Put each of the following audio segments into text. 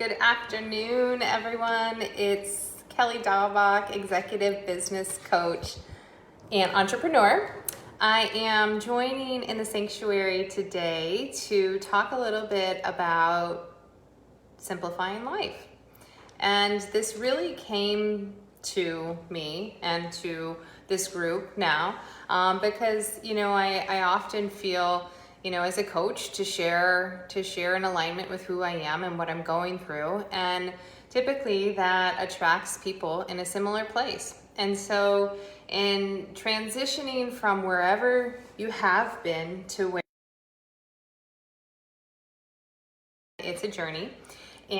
Good afternoon, everyone. It's Kelly Dahlbach, executive business coach and entrepreneur. I am joining in the sanctuary today to talk a little bit about simplifying life. And this really came to me and to this group now because, I often feel, as a coach to share in alignment with who I am and what I'm going through. And typically that attracts people in a similar place. And so in transitioning from wherever you have been to where it's a journey.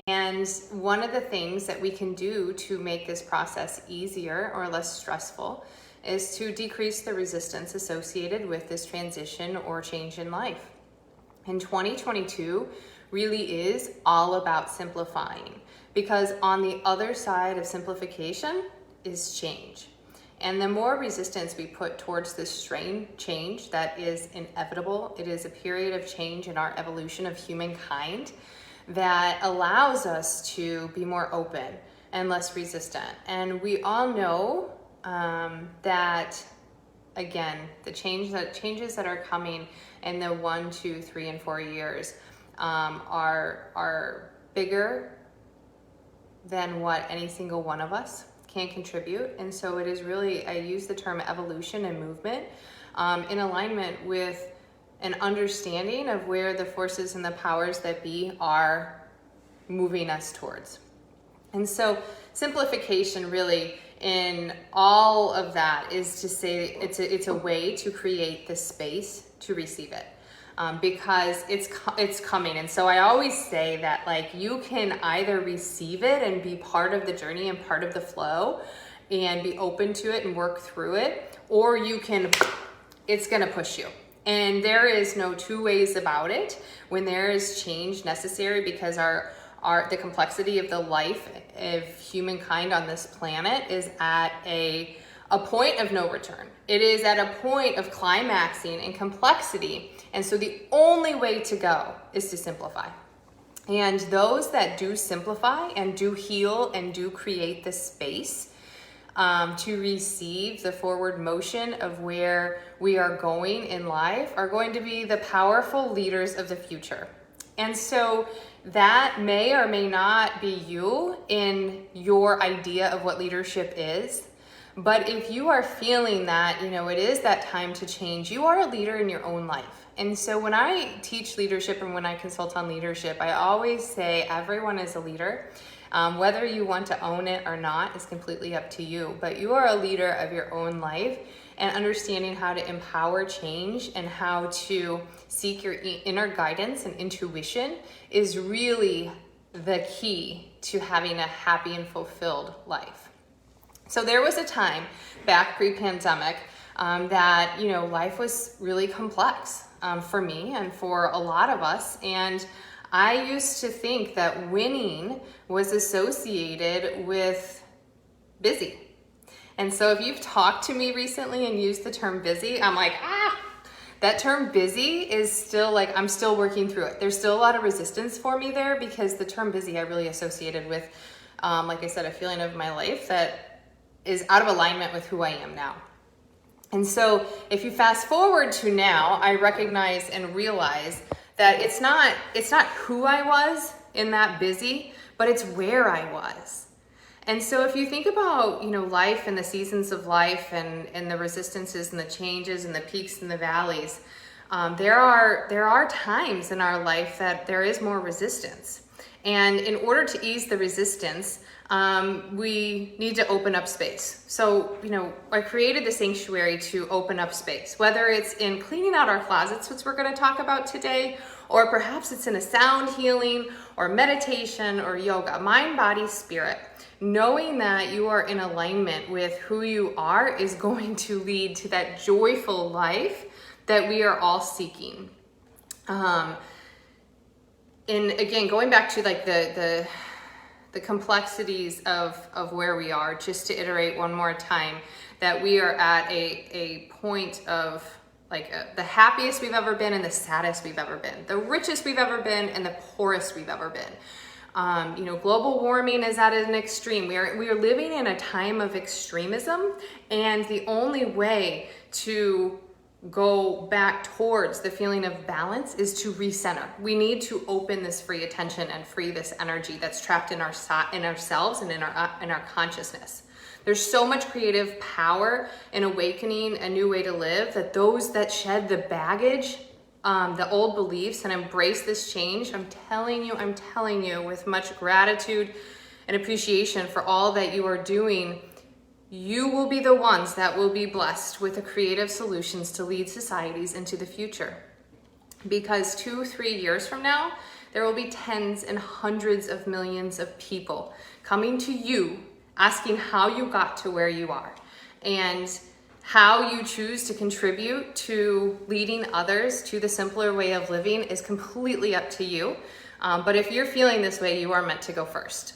And one of the things that we can do to make this process easier or less stressful is to decrease the resistance associated with this transition or change in life. And 2022 really is all about simplifying, because on the other side of simplification is change. And the more resistance we put towards this strange change that is inevitable, it is a period of change in our evolution of humankind that allows us to be more open and less resistant. And we all know that, again, the changes that are coming in the 1, 2, 3, and 4 years are bigger than what any single one of us can contribute. And so it is really, I use the term evolution and movement in alignment with an understanding of where the forces and the powers that be are moving us towards. And so simplification really in all of that is to say it's a way to create the space to receive it. Because it's coming. And so I always say that, like, you can either receive it and be part of the journey and part of the flow and be open to it and work through it, or it's gonna push you. And there is no two ways about it when there is change necessary, because the complexity of the life of humankind on this planet is at a point of no return. It is at a point of climaxing and complexity. And so the only way to go is to simplify. And those that do simplify and do heal and do create the space to receive the forward motion of where we are going in life are going to be the powerful leaders of the future. And so that may or may not be you in your idea of what leadership is. But if you are feeling that, it is that time to change, you are a leader in your own life. And so when I teach leadership and when I consult on leadership, I always say everyone is a leader. Whether you want to own it or not is completely up to you. But you are a leader of your own life, and understanding how to empower change and how to seek your inner guidance and intuition is really the key to having a happy and fulfilled life. So there was a time back pre-pandemic that, life was really complex for me and for a lot of us. And I used to think that winning was associated with busy. And so if you've talked to me recently and used the term busy, I'm like, that term busy is still like, I'm still working through it. There's still a lot of resistance for me there, because the term busy I really associated with, like I said, a feeling of my life that is out of alignment with who I am now. And so if you fast forward to now, I recognize and realize that it's not who I was in that busy, but it's where I was. And so if you think about, life and the seasons of life and the resistances and the changes and the peaks and the valleys, there are times in our life that there is more resistance. And in order to ease the resistance, we need to open up space. So, I created the sanctuary to open up space, whether it's in cleaning out our closets, which we're going to talk about today, or perhaps it's in a sound healing or meditation or yoga, mind, body, spirit. Knowing that you are in alignment with who you are is going to lead to that joyful life that we are all seeking. And again, going back to like the complexities of where we are, just to iterate one more time, that we are at a point of the happiest we've ever been and the saddest we've ever been, the richest we've ever been and the poorest we've ever been. Global warming is at an extreme. We are living in a time of extremism, and the only way to go back towards the feeling of balance is to recenter. We need to open this free attention and free this energy that's trapped in ourselves and in our consciousness. There's so much creative power in awakening a new way to live that those that shed the baggage, the old beliefs, and embrace this change, I'm telling you with much gratitude and appreciation for all that you are doing, you will be the ones that will be blessed with the creative solutions to lead societies into the future. Because 2-3 years from now, there will be tens and hundreds of millions of people coming to you asking how you got to where you are, and how you choose to contribute to leading others to the simpler way of living is completely up to you. But if you're feeling this way, you are meant to go first.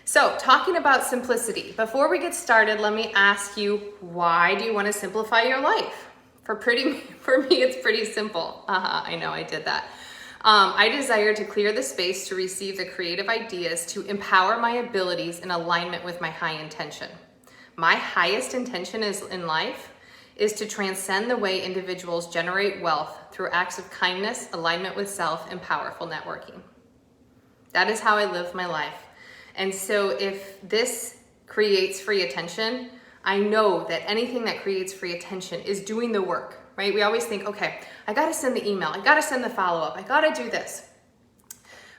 So, talking about simplicity, before we get started, let me ask you, why do you want to simplify your life? For me, it's pretty simple. I know I did that. I desire to clear the space to receive the creative ideas to empower my abilities in alignment with my high intention. My highest intention in life is to transcend the way individuals generate wealth through acts of kindness, alignment with self, and powerful networking. That is how I live my life. And so if this creates free attention, I know that anything that creates free attention is doing the work, right? We always think, okay, I gotta send the email, I gotta send the follow-up, I gotta do this.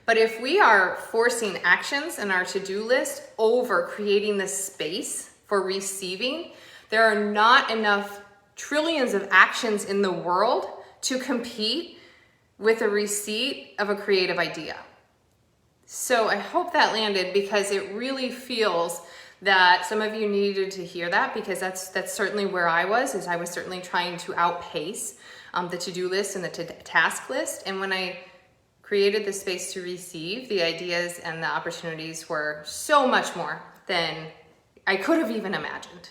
But if we are forcing actions in our to-do list over creating the space for receiving, there are not enough trillions of actions in the world to compete with a receipt of a creative idea. So I hope that landed, because it really feels that some of you needed to hear that, because that's certainly where I was certainly trying to outpace the to-do list and the task list. And when I created the space to receive, the ideas and the opportunities were so much more than I could have even imagined.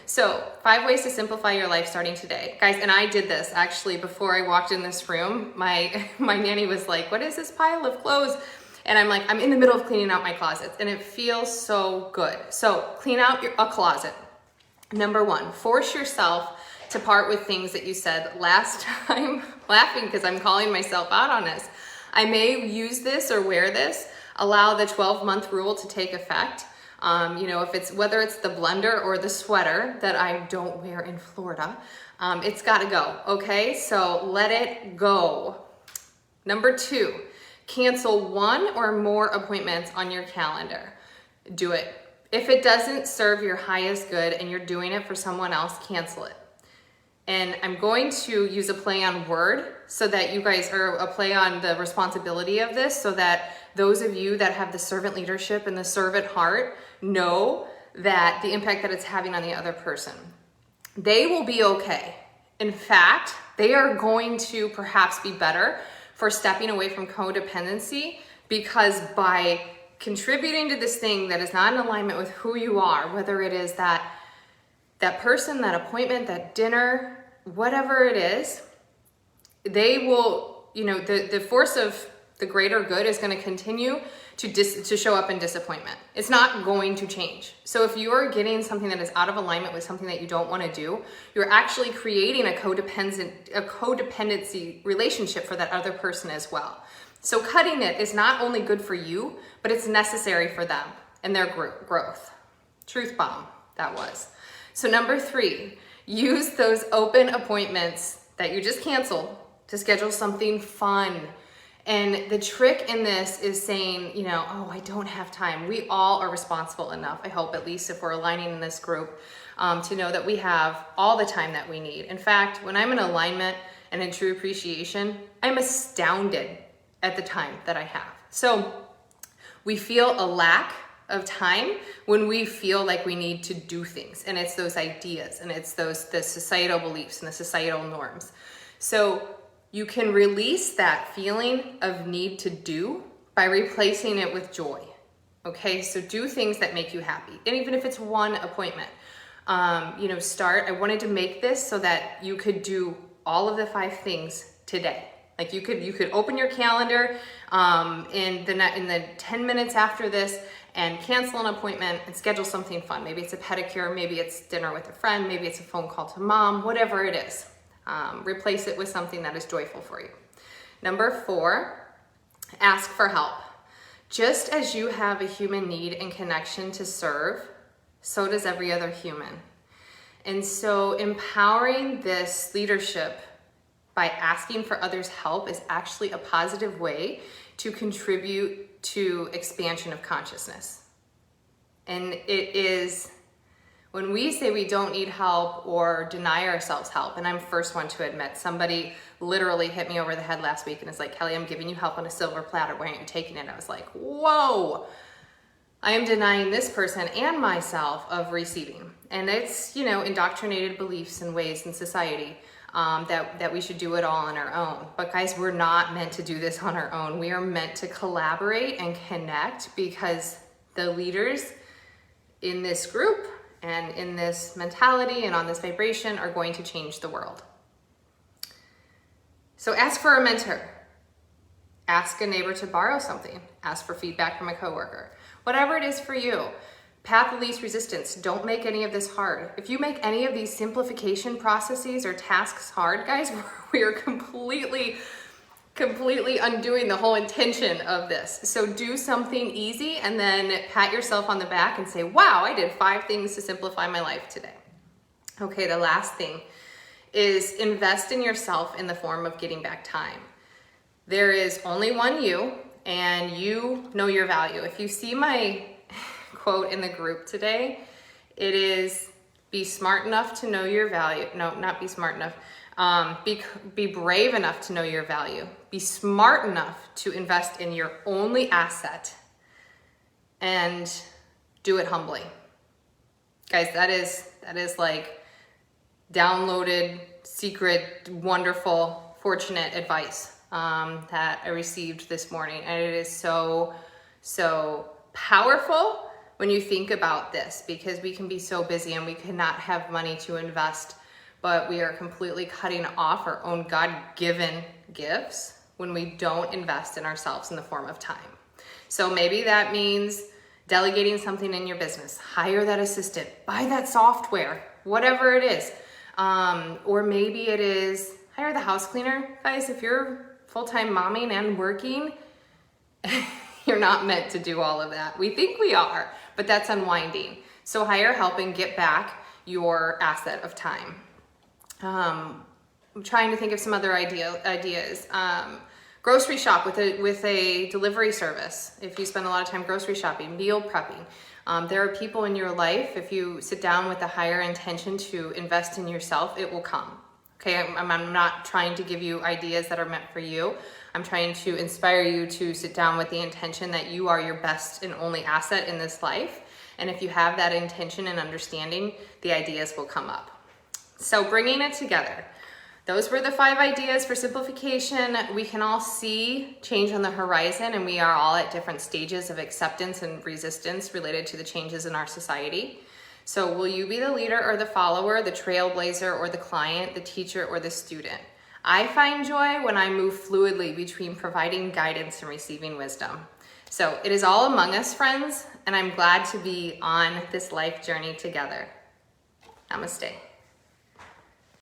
So 5 ways to simplify your life starting today. Guys, and I did this actually before I walked in this room. My nanny was like, what is this pile of clothes? And I'm like, I'm in the middle of cleaning out my closets, and it feels so good. So clean out a closet. Number 1, force yourself to part with things that you said last time, laughing because I'm calling myself out on this. I may use this or wear this. Allow the 12-month rule to take effect. Whether it's the blender or the sweater that I don't wear in Florida, it's got to go. Okay, so let it go. Number 2, cancel 1 or more appointments on your calendar. Do it. If it doesn't serve your highest good and you're doing it for someone else, cancel it. And I'm going to use a play on word so that you guys are a play on the responsibility of this, so that those of you that have the servant leadership and the servant heart know that the impact that it's having on the other person. They will be okay. In fact, they are going to perhaps be better for stepping away from codependency, because by contributing to this thing that is not in alignment with who you are, whether it is that person, that appointment, that dinner, whatever it is, they will, the force of the greater good is going to continue to show up in disappointment. It's not going to change. So if you're getting something that is out of alignment with something that you don't want to do, you're actually creating a codependency relationship for that other person as well. So cutting it is not only good for you, but it's necessary for them and their growth. Truth bomb, that was. So number 3, use those open appointments that you just canceled to schedule something fun. And the trick in this is saying, I don't have time. We all are responsible enough, I hope, at least if we're aligning in this group, to know that we have all the time that we need. In fact, when I'm in alignment and in true appreciation, I'm astounded at the time that I have. So we feel a lack of time when we feel like we need to do things. And it's those ideas, and it's the societal beliefs and the societal norms. So you can release that feeling of need to do by replacing it with joy. Okay, so do things that make you happy. And even if it's 1 appointment, I wanted to make this so that you could do all of the 5 things today. Like you could open your calendar in the 10 minutes after this and cancel an appointment and schedule something fun. Maybe it's a pedicure, maybe it's dinner with a friend, maybe it's a phone call to mom, whatever it is. Replace it with something that is joyful for you. Number 4, ask for help. Just as you have a human need and connection to serve, so does every other human. And so empowering this leadership by asking for others' help is actually a positive way to contribute to expansion of consciousness. And it is, when we say we don't need help or deny ourselves help, and I'm the first one to admit, somebody literally hit me over the head last week and is like, Kelly, I'm giving you help on a silver platter, why aren't you taking it? I was like, whoa, I am denying this person and myself of receiving. And it's, indoctrinated beliefs and ways in society that we should do it all on our own. But guys, we're not meant to do this on our own. We are meant to collaborate and connect, because the leaders in this group and in this mentality and on this vibration are going to change the world. So ask for a mentor. Ask a neighbor to borrow something. Ask for feedback from a coworker. Whatever it is for you. Path of least resistance. Don't make any of this hard. If you make any of these simplification processes or tasks hard, guys, we are completely undoing the whole intention of this. So do something easy and then pat yourself on the back and say, wow, I did 5 things to simplify my life today. Okay, the last thing is invest in yourself in the form of getting back time. There is only one you, and you know your value. If you see my quote in the group today, it is, be smart enough to know your value. No, not be smart enough. Be brave enough to know your value. Be smart enough to invest in your only asset, and do it humbly. Guys, that is like downloaded, secret, wonderful, fortunate advice that I received this morning. And it is so powerful when you think about this, because we can be so busy and we cannot have money to invest, but we are completely cutting off our own God-given gifts when we don't invest in ourselves in the form of time. So maybe that means delegating something in your business, hire that assistant, buy that software, whatever it is. Or maybe it is hire the house cleaner. Guys, if you're full-time momming and working, you're not meant to do all of that. We think we are, but that's unwinding. So hire help and get back your asset of time. I'm trying to think of some other ideas. Grocery shop with a delivery service. If you spend a lot of time grocery shopping, meal prepping. There are people in your life, if you sit down with a higher intention to invest in yourself, it will come. Okay, I'm not trying to give you ideas that are meant for you. I'm trying to inspire you to sit down with the intention that you are your best and only asset in this life. And if you have that intention and understanding, the ideas will come up. So bringing it together, those were the 5 ideas for simplification. We can all see change on the horizon, and we are all at different stages of acceptance and resistance related to the changes in our society. So will you be the leader or the follower, the trailblazer or the client, the teacher or the student? I find joy when I move fluidly between providing guidance and receiving wisdom. So it is all among us, friends, and I'm glad to be on this life journey together. Namaste.